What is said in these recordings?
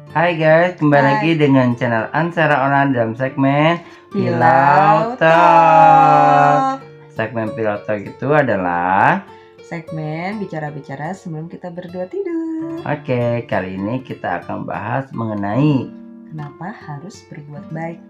Hai guys, kembali Hai. lagi dengan channel Ansara Online dalam segmen Pilau Talk. Talk. Segmen Pilau Talk itu adalah Segmen bicara-bicara sebelum kita berdua tidur. Oke, kali ini kita akan bahas mengenai Kenapa harus berbuat baik?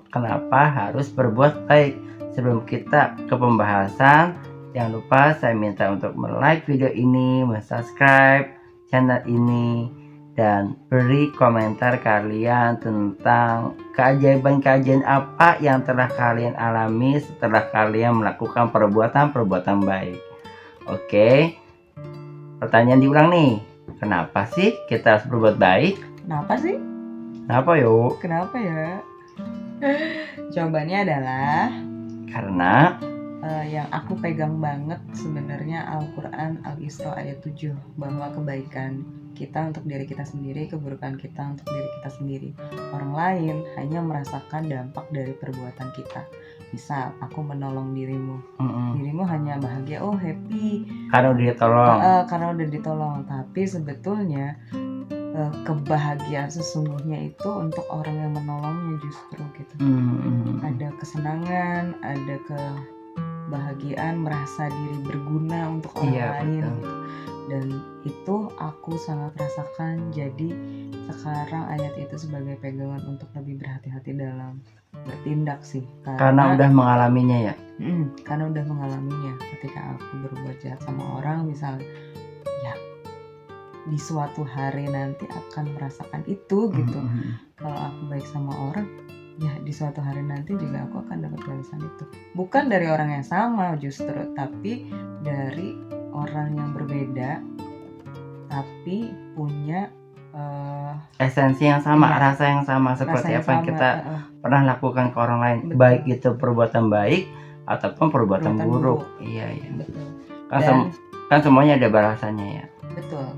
kenapa harus berbuat baik. Sebelum kita ke pembahasan, jangan lupa saya minta untuk like video ini, subscribe channel ini, dan beri komentar kalian tentang keajaiban-keajaiban apa yang telah kalian alami setelah kalian melakukan perbuatan-perbuatan baik. Oke, pertanyaan diulang nih. Kenapa sih kita harus berbuat baik? Kenapa sih? Kenapa yuk? Kenapa ya? Jawabannya adalah Karena yang aku pegang banget sebenarnya Al-Quran Al-Isra ayat 7, bahwa kebaikan kita untuk diri kita sendiri, keburukan kita untuk diri kita sendiri. Orang lain hanya merasakan dampak dari perbuatan kita. Misal aku menolong dirimu, dirimu hanya bahagia, oh happy karena udah ditolong. karena udah ditolong. Tapi sebetulnya kebahagiaan sesungguhnya itu untuk orang yang menolongnya justru gitu. Ada kesenangan, ada kebahagiaan, merasa diri berguna untuk orang lain gitu. Dan itu aku sangat rasakan. Jadi sekarang ayat itu sebagai pegangan untuk lebih berhati-hati dalam bertindak sih, karena udah mengalaminya ya. Karena udah mengalaminya. Ketika aku berbuat jahat sama orang misalnya, ya di suatu hari nanti akan merasakan itu gitu. Kalau aku baik sama orang, ya di suatu hari nanti juga aku akan dapat balasan itu. Bukan dari orang yang sama justru, tapi dari orang yang berbeda, tapi punya esensi yang sama, rasa yang sama seperti apa yang kita pernah lakukan ke orang lain. Betul. Baik itu perbuatan baik ataupun perbuatan buruk. Iya. Betul. Kan semuanya ada balasannya ya. Betul.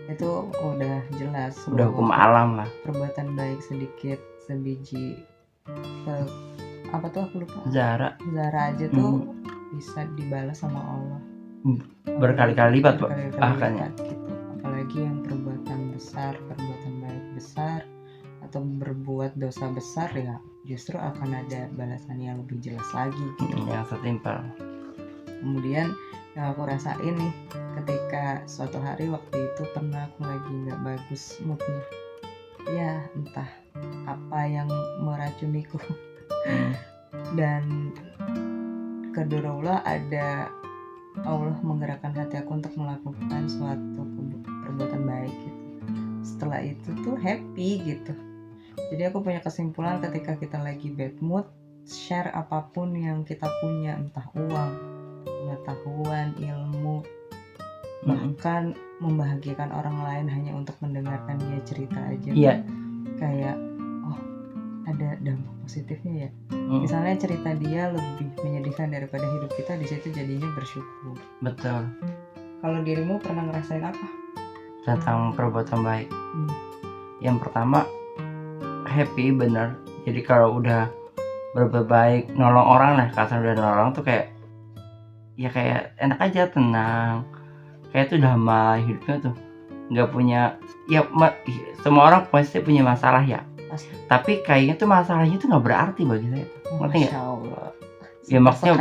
Itu udah jelas. Udah hukum alam lah. Perbuatan baik sedikit sebiji apa tuh aku lupa. Zara aja tuh bisa dibalas sama Allah. Berkali-kali lipat bahkan gitu. Apalagi yang perbuatan besar, perbuatan baik besar, atau berbuat dosa besar, ya justru akan ada balasan yang lebih jelas lagi gitu. Yang setimpal. Kemudian yang aku rasain nih, ketika suatu hari waktu itu pernah aku lagi gak bagus moodnya, ya entah apa yang meracuniku. Dan qadarullah ada Allah menggerakkan hati aku untuk melakukan suatu perbuatan baik gitu. Setelah itu tuh happy gitu. Jadi aku punya kesimpulan, ketika kita lagi bad mood, share apapun yang kita punya, entah uang, pengetahuan, ilmu, bahkan membahagiakan orang lain hanya untuk mendengarkan dia cerita aja. Iya. Kayak ada dampak positifnya ya. Misalnya cerita dia lebih menyedihkan daripada hidup kita, di situ jadinya bersyukur. Betul. Kalau dirimu pernah ngerasain apa tentang perbuatan baik? Yang pertama, happy bener. Jadi kalau udah berbuat baik, nolong orang lah, kasar udah nolong tuh kayak enak aja, tenang, kayak tuh damai hidupnya tuh, nggak punya semua orang pasti punya masalah ya. Tapi kayaknya tuh masalahnya tuh nggak berarti bagi saya. Ngerti nggak? Ya maksudnya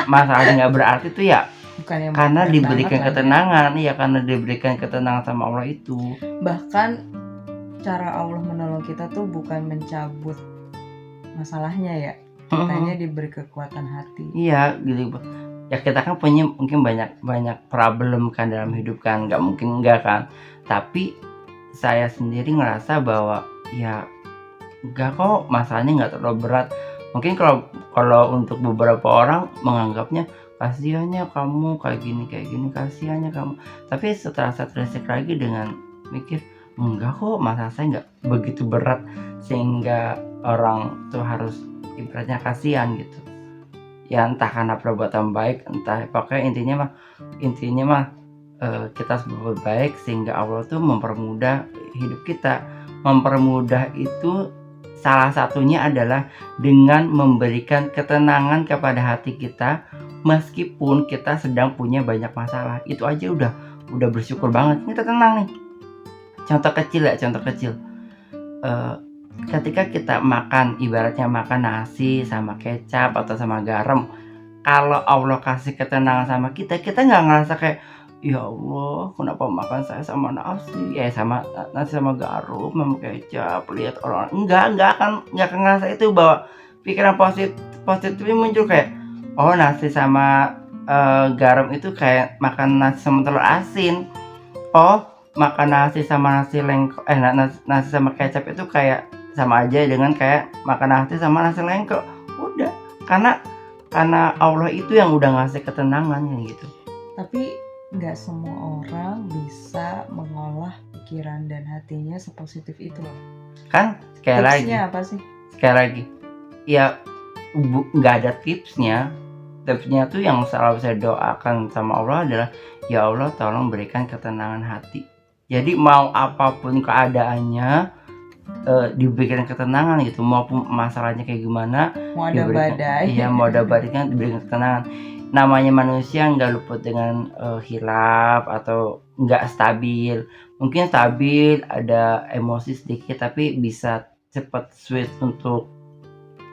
masalahnya nggak berarti tuh ya. Karena diberikan ketenangan, ya karena diberikan ketenangan sama Allah itu. Bahkan cara Allah menolong kita tuh bukan mencabut masalahnya ya, katanya diberi kekuatan hati. Iya gitu. Ya kita kan punya mungkin banyak problem kan dalam hidup kan, nggak mungkin enggak kan. Tapi saya sendiri ngerasa bahwa ya enggak kok, masalahnya nggak terlalu berat. Mungkin kalau untuk beberapa orang menganggapnya kasihannya kamu kayak gini, kasihannya kamu. Tapi setelah saya terisik lagi dengan mikir, enggak kok, masalah saya nggak begitu berat sehingga orang tuh harus ibaratnya kasihan gitu. Ya entah karena perbuatan baik, entah pokoknya intinya mah kita berbuat baik sehingga Allah tuh mempermudah hidup kita. Mempermudah itu salah satunya adalah dengan memberikan ketenangan kepada hati kita meskipun kita sedang punya banyak masalah. Itu aja udah bersyukur banget. Kita tenang nih. contoh kecil. Eh, Ketika kita makan, ibaratnya makan nasi sama kecap atau sama garam, kalau Allah kasih ketenangan sama kita, kita nggak ngerasa kayak, ya Allah, kenapa makan saya sama nasi, sama nasi sama garam, sama kecap, lihat orang, nggak akan ngerasa itu, bahwa pikiran positifnya muncul kayak, oh nasi sama garam itu kayak makan nasi sama telur asin, oh makan nasi sama nasi lengko, nasi sama kecap itu kayak sama aja dengan kayak makan nasi sama nasi lengko. Udah, karena Allah itu yang udah ngasih ketenangan gitu. Tapi nggak semua orang bisa mengolah pikiran dan hatinya sepositif itu loh. Kan Tipsnya apa sih? Sekali lagi, ya nggak ada tipsnya. Tipsnya tuh yang selalu saya doakan sama Allah adalah, ya Allah tolong berikan ketenangan hati. Jadi mau apapun keadaannya, diberikan ketenangan gitu, maupun masalahnya kayak gimana, mau ada badai, mau ada badai kan diberikan ketenangan. Namanya manusia nggak luput dengan hilaf atau nggak stabil. Mungkin stabil, ada emosi sedikit, tapi bisa cepat switch untuk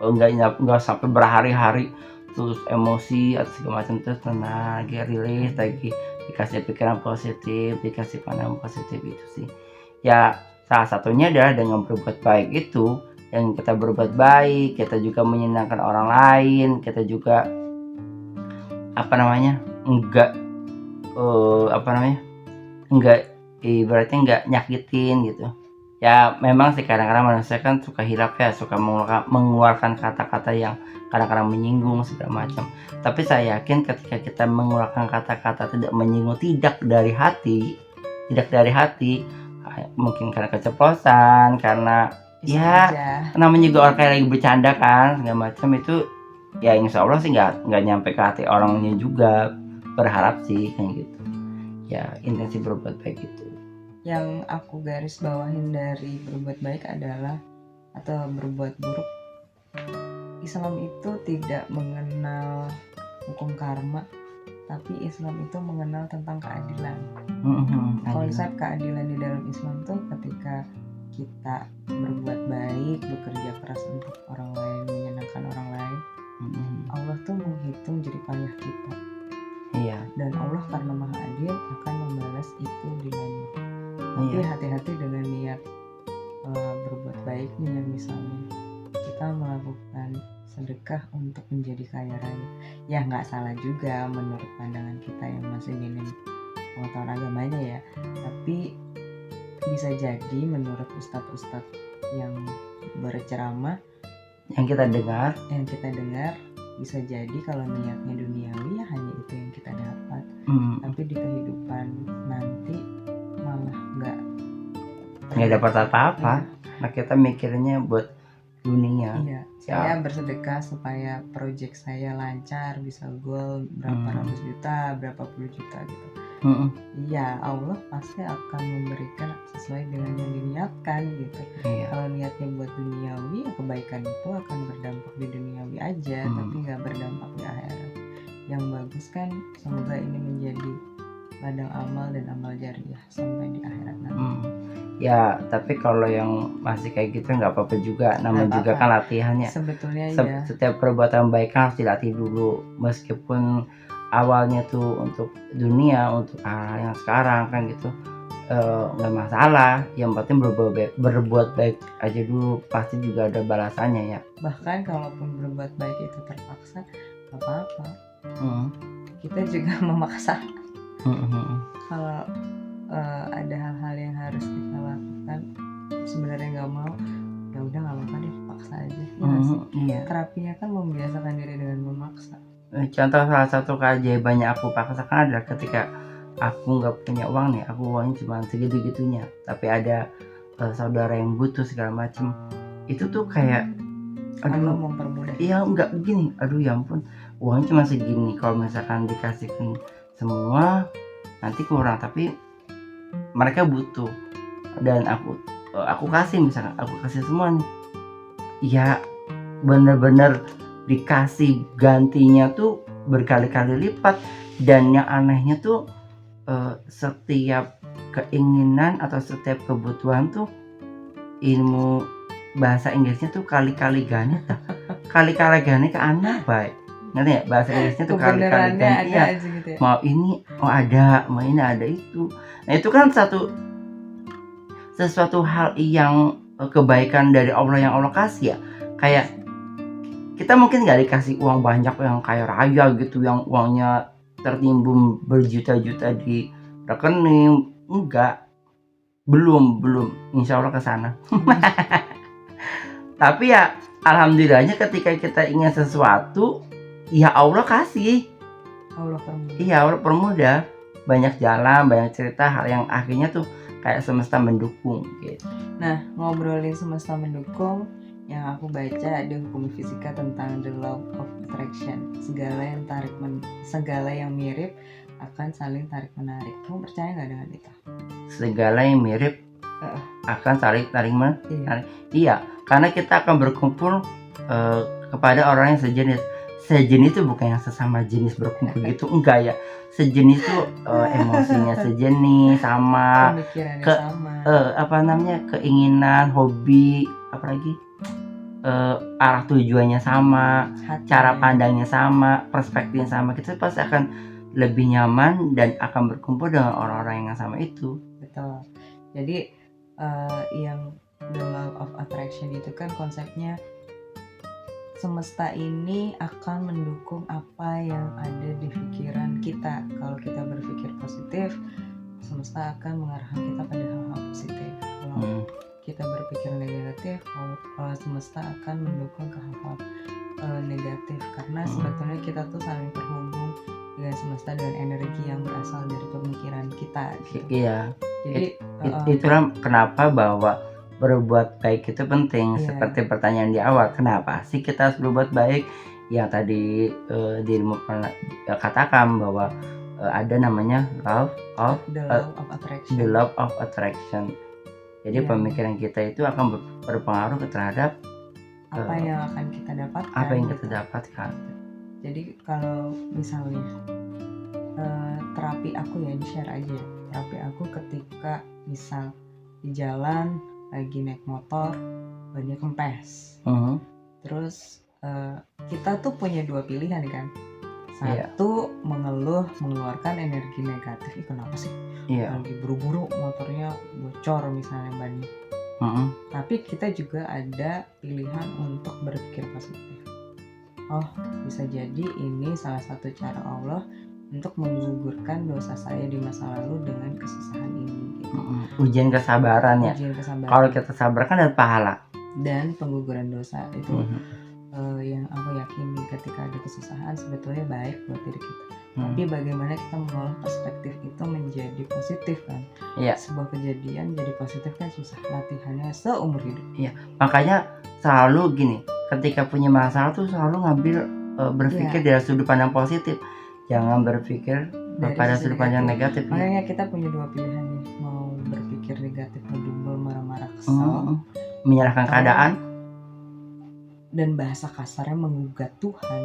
nggak sampai berhari-hari terus emosi atau segala macam, terus tenang lagi, rilis lagi, dikasih pikiran positif, dikasih pandangan positif. Itu sih ya, salah satunya adalah dengan berbuat baik itu. Yang kita berbuat baik, kita juga menyenangkan orang lain, kita juga ibaratnya nggak nyakitin gitu. Ya memang sih kadang-kadang manusia kan suka hilaf ya, suka mengeluarkan kata-kata yang kadang-kadang menyinggung segala macam. Tapi saya yakin ketika kita mengeluarkan kata-kata tidak menyinggung, tidak dari hati, mungkin karena keceplosan, karena namanya juga orang kayak lagi bercanda kan segala macam, itu ya insya Allah sih nggak nyampe ke hati orangnya juga, berharap sih kayak gitu. Ya intensi berbuat baik itu. Yang aku garis bawahin dari berbuat baik adalah, atau berbuat buruk, Islam itu tidak mengenal hukum karma, tapi Islam itu mengenal tentang keadilan. Konsep keadilan di dalam Islam tuh ketika kita berbuat baik, bekerja keras untuk orang lain, menyenangkan orang lain, Allah tuh menghitung jerih payah kita. Iya. Dan Allah karena Maha Adil akan membalas itu di lain. Tapi hati-hati dengan niat berbuat baik nih, yang misalnya kita melakukan sedekah untuk menjadi kaya raya. Ya nggak salah juga menurut pandangan kita yang masih minim pengetahuan agamanya ya. Tapi bisa jadi menurut ustadz-ustadz yang berceramah, yang kita dengar, bisa jadi kalau niatnya duniawi ya hanya itu yang kita dapat. Tapi di kehidupan nanti malah nggak dapat apa-apa. Nah kita mikirnya buat dunia. Iya, saya bersedekah supaya proyek saya lancar, bisa goal berapa ratus juta, berapa puluh juta gitu. Iya, Allah pasti akan memberikan sesuai dengan yang diniatkan gitu. Kalau niatnya buat duniawi, ya kebaikan itu akan berdampak di duniawi aja, tapi nggak berdampak di akhirat. Yang bagus kan, semoga ini menjadi ladang amal dan amal jariah sampai di akhirat nanti. Ya, tapi kalau yang masih kayak gitu nggak apa-apa juga, namanya juga kan latihannya. Sebetulnya setiap perbuatan baik kan harus dilatih dulu, meskipun awalnya tuh untuk dunia, untuk hal yang sekarang kan gitu, nggak masalah. Yang penting berbuat baik aja dulu, pasti juga ada balasannya ya. Bahkan kalaupun berbuat baik itu terpaksa, nggak apa-apa. Kita juga memaksa. Kalau ada hal-hal yang harus kita lakukan sebenarnya nggak mau, ya udah nggak apa-apa deh, paksa aja. Terapinya kan membiasakan diri dengan memaksa. Contoh salah satu keajaibannya aku paksakan adalah ketika aku nggak punya uang nih, aku uangnya cuma segitu-gitunya, tapi ada saudara yang butuh segala macem, itu tuh kayak Allah mempermudah. Iya nggak begini, aduh ya ampun, uangnya cuma segini, kalau misalkan dikasihkan semua nanti kurang, tapi mereka butuh dan aku kasih, misalkan aku kasih semua nih, ya bener-bener dikasih gantinya tuh berkali-kali lipat. Dan yang anehnya tuh setiap keinginan atau setiap kebutuhan tuh ilmu bahasa Inggrisnya tuh kali-kali gane tah. Kali-kali gane ke anak baik. Ngerti ya? Bahasa Inggrisnya tuh kali-kali Kebenarannya gane. ada Iya. aja gitu ya. Mau ini, ada, mau ini ada itu. Nah, itu kan sesuatu hal yang kebaikan dari Allah yang Allah kasih ya. Kayak kita mungkin nggak dikasih uang banyak yang kaya raya gitu, yang uangnya tertimbun berjuta-juta di rekening, enggak, belum, insya Allah ke sana. Tapi ya alhamdulillahnya ketika kita ingin sesuatu, ya Allah kasih, Allah permudah. iya Allah permudah, banyak jalan, banyak cerita, hal yang akhirnya tuh kayak semesta mendukung gitu. Nah, ngobrolin semesta mendukung, yang aku baca di hukum fisika tentang the law of attraction, segala yang mirip akan saling tarik menarik. Kamu percaya nggak dengan itu? Segala yang mirip akan saling tarik menarik. Iya, karena kita akan berkumpul kepada orang yang sejenis. Sejenis itu bukan yang sesama jenis berkumpul gitu, enggak ya. Sejenis itu emosinya sejenis, sama, pemikirannya sama, keinginan, hobi, apalagi arah tujuannya sama, cara pandangnya sama, perspektifnya sama. Kita pasti akan lebih nyaman dan akan berkumpul dengan orang-orang yang sama itu. Betul. Jadi yang the law of attraction itu kan konsepnya semesta ini akan mendukung apa yang ada di pikiran kita. Kalau kita berpikir positif, semesta akan mengarahkan kita pada hal-hal positif. Kalau kita berpikir negatif, semesta akan mendukung ke hal-hal negatif. Karena sebetulnya kita tuh saling terhubung dengan semesta, dengan energi yang berasal dari pemikiran kita gitu. Iya. Jadi itulah kenapa bahwa berbuat baik itu penting. Seperti pertanyaan di awal, kenapa sih kita harus berbuat baik? Yang tadi dirimu pernah katakan bahwa ada namanya the law of attraction. Jadi pemikiran kita itu akan berpengaruh terhadap apa yang akan kita dapatkan. Jadi kalau misalnya terapi aku ya, di-share aja. Terapi aku ketika misal di jalan lagi naik motor, bannya kempes. Terus kita tuh punya dua pilihan kan. Satu, mengeluh, mengeluarkan energi negatif. Kenapa sih? Lagi buru-buru motornya bocor misalnya bannya. Tapi kita juga ada pilihan untuk berpikir positif. Oh, bisa jadi ini salah satu cara Allah untuk menggugurkan dosa saya di masa lalu dengan kesusahan ini gitu. Ujian kesabaran ya. Kalau kita sabar kan ada pahala dan pengguguran dosa itu. Yang aku yakini ketika ada kesusahan sebetulnya baik buat diri kita. Tapi bagaimana kita mengolah perspektif itu menjadi positif kan. Sebuah kejadian jadi positif kan susah, latihannya seumur hidup. Makanya selalu gini, ketika punya masalah tuh selalu ngambil berpikir dari sudut pandang positif. Jangan berpikir pada sudut pandang negatif. Makanya kita punya dua pilihan nih, mau berpikir negatif, ngedumel, marah-marah, kesal, menyalahkan keadaan, dan bahasa kasarnya menggugat Tuhan.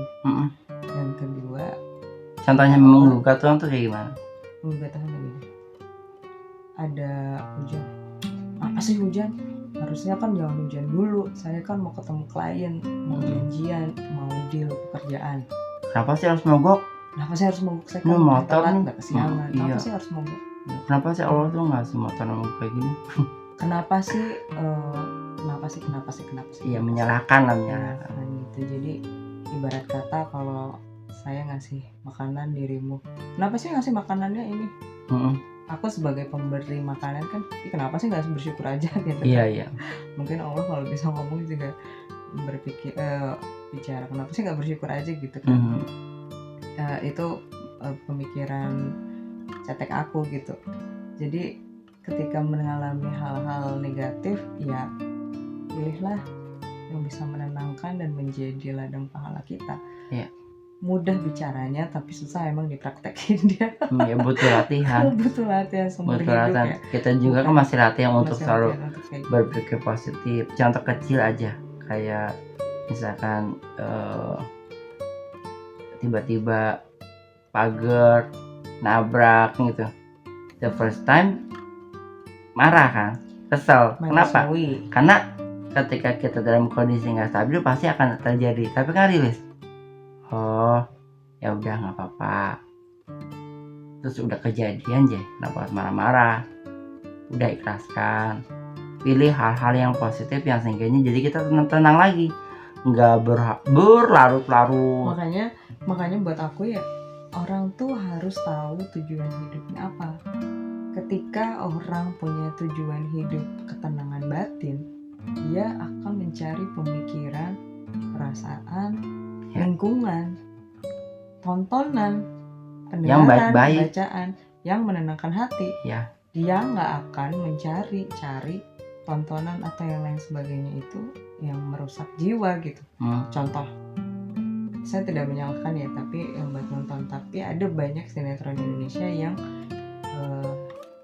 Yang kedua, contohnya menggugat Tuhan tuh kayak gimana? Menggugat Tuhan kayak gini. Ada hujan. Apa sih hujan? Harusnya kan jangan hujan dulu. Saya kan mau ketemu klien, mau janjian, mau deal pekerjaan. Kenapa sih harus mogok? Saya kan motor nih nggak kesiangan. Kenapa sih harus mogok? Kenapa sih Allah tuh ngasih motor mogok kayak gini? Kenapa sih? Iya, menyalahkan gitu. Jadi ibarat kata kalau saya ngasih makanan dirimu, kenapa sih ngasih makanannya ini? Aku sebagai pemberi makanan kan, kenapa sih nggak bersyukur aja gitu? Iya. Mungkin Allah kalau bisa ngomong juga berpikir bicara, kenapa sih nggak bersyukur aja gitu kan? Itu pemikiran cetek aku gitu. Jadi ketika mengalami hal-hal negatif, ya pilihlah yang bisa menenangkan dan menjadi ladang pahala kita. Mudah bicaranya tapi susah emang dipraktekin dia. Butuh latihan. Butuh latihan seumur hidup ya. Kita juga kan masih latihan untuk selalu berpikir positif. Contoh kecil aja, kayak misalkan tiba-tiba pagar nabrak gitu. The first time marah kan, kesel. Kenapa? Manusiawi. Karena ketika kita dalam kondisi nggak stabil pasti akan terjadi. Tapi kan rilis, oh ya udah nggak apa-apa. Terus udah kejadian aja, kenapa harus marah-marah? Udah ikhlaskan. Pilih hal-hal yang positif yang sehingga jadi kita tenang lagi, nggak berlarut-larut. Makanya buat aku ya, orang tuh harus tahu tujuan hidupnya apa. Ketika orang punya tujuan hidup ketenangan batin, dia akan mencari pemikiran, perasaan, lingkungan, tontonan, yang pendengaran, baik-baik, bacaan yang menenangkan hati. Ya. Dia nggak akan mencari tontonan atau yang lain sebagainya itu yang merusak jiwa gitu. Contoh, saya tidak menyalahkan ya, tapi yang buat nonton. Tapi ada banyak sinetron Indonesia yang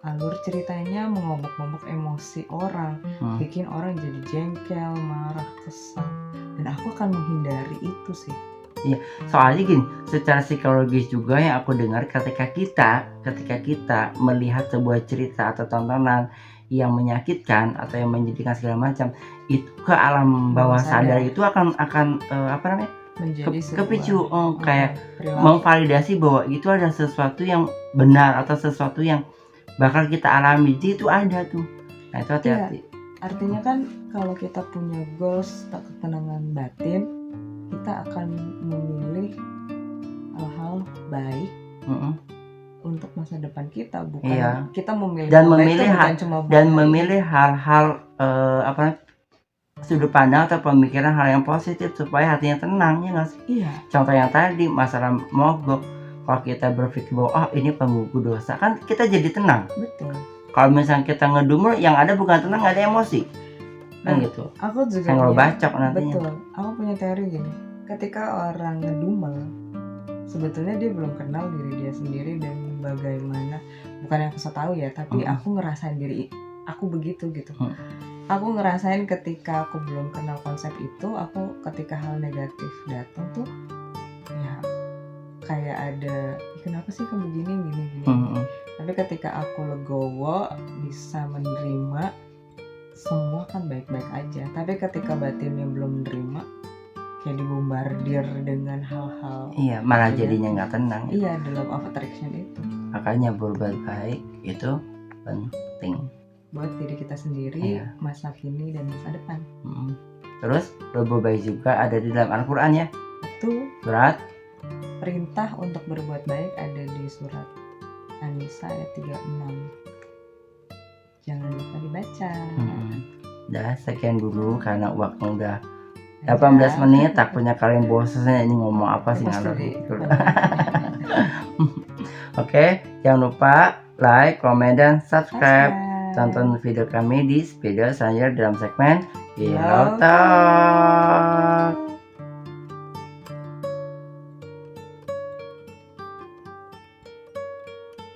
alur ceritanya mengobok-ngobok emosi orang, bikin orang jadi jengkel, marah, kesal. Dan aku akan menghindari itu sih. Iya, soalnya gini, secara psikologis juga yang aku dengar ketika kita melihat sebuah cerita atau tontonan yang menyakitkan atau yang menjadikan segala macam, itu ke alam bawah sadar itu akan apa namanya? Menjadi kepicu kayak memvalidasi bahwa itu ada sesuatu yang benar atau sesuatu yang bakal kita alami. Jadi itu ada tuh. Nah, itu hati-hati. Iya, artinya kan kalau kita punya goals ketenangan batin, kita akan memilih hal-hal baik untuk masa depan kita, bukan kita memilih memilih hal-hal sudut pandang atau pemikiran hal yang positif supaya hatinya tenang, ya nggak sih? Iya. Contoh yang tadi masalah mogok, kalau kita berpikir bahwa ini penggugur dosa, kan kita jadi tenang. Betul. Kalau misalnya kita ngedumel, yang ada bukan tenang, ada emosi, kan gitu. Aku juga kalau bacok nantinya. Betul. Aku punya teori gini. Ketika orang ngedumel, sebetulnya dia belum kenal diri dia sendiri dan bagaimana. Bukan yang aku tahu ya, tapi aku ngerasain diri aku begitu gitu. Aku ngerasain ketika aku belum kenal konsep itu, aku ketika hal negatif datang tuh ya kayak ada, kenapa sih kamu gini. Tapi ketika aku legowo, bisa menerima, semua kan baik-baik aja. Tapi ketika batinnya belum menerima, kayak dibombardir dengan hal-hal, malah jadinya nggak tenang. Iya, the law of attraction itu. Makanya berbuat baik itu penting buat diri kita sendiri, masa kini dan masa depan. Terus berbuat baik juga ada di dalam Al-Quran ya. Betul. Surat perintah untuk berbuat baik ada di surat An-Nisa ayat 36. Jangan lupa dibaca. Udah sekian dulu karena waktu udah 18 menit. Takutnya kalian bosan ini ngomong apa sih ngalor gitu. Oke, jangan lupa like, komen, dan subscribe. Tonton video kami di video selanjutnya dalam segmen Pillow Talk.